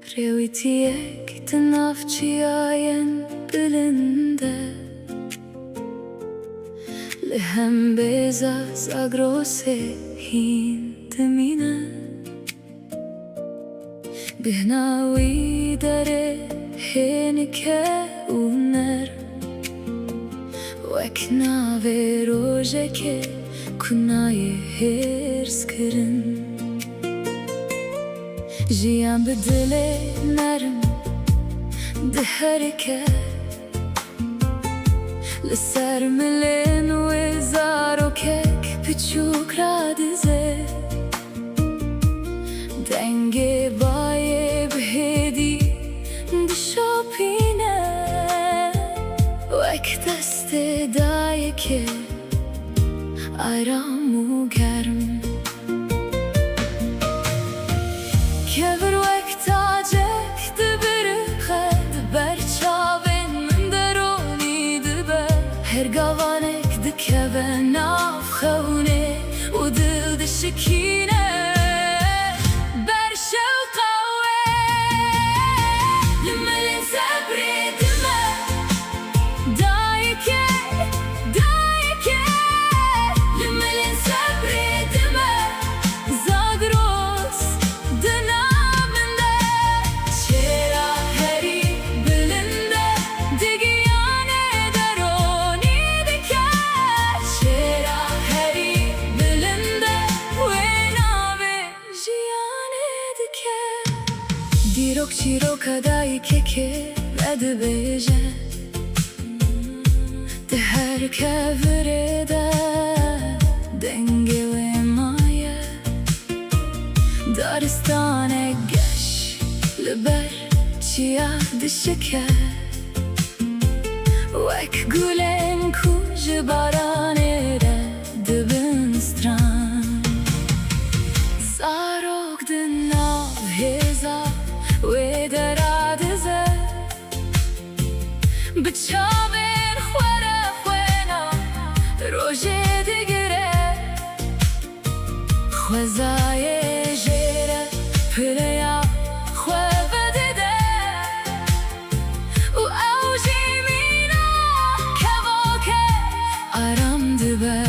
Rewitiek të nafqiajen bilinde Lehem beza zagrose hin të mine Bihna widere henike uner Wekna verojeke kunaye herskırın Jiyan bedele nerm deherike L'ser milen ve zaro kek piçuk radize Denge baye bhedi dişopine Vek deste daye ke ayramu germ Kevir vek tacek dibiri khed berçavin min deroni dibe Her gavanek dikeve naf khevne u dil dişikine Ber şevqa ve limelin sabredime Dayeke, dayeke limelin sabredime Zagros dınamında Çera heri bilinde Digiyane deroni diker Çera heri bilinde Venave jiyane diker Dirok çirok adayı keke Vedi beje De her kevrede Denge ve maye Daristane geş Liber çiya dişike Vek gülen kuj baranere Dibin stran Zarok dinav heza Ve deradize Bıçaver khwara khwena Roje digire Khwazaye jere Pileya khwebedide U avji mina Kevoke aram dibe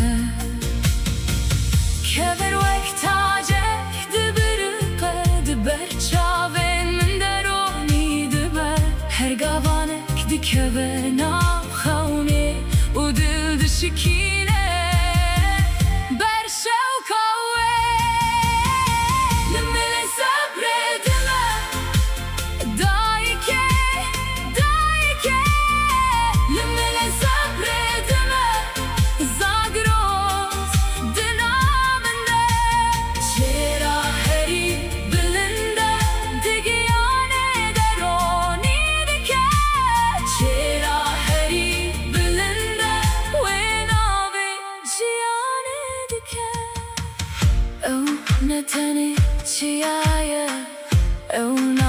Kever vek tacek dibiri qed Berçaven min deroni dibe Her gavanek dikeve nav khawne U dil dişikine Ber şevqa ve limelin sabredime Dayeke, dayeke limelin sabredime Zagros dınamında Çera heri bilinde Digiyane deroni diker Çera heri bilinde Venave jiyane diker Ev ne teni çiyaye Ev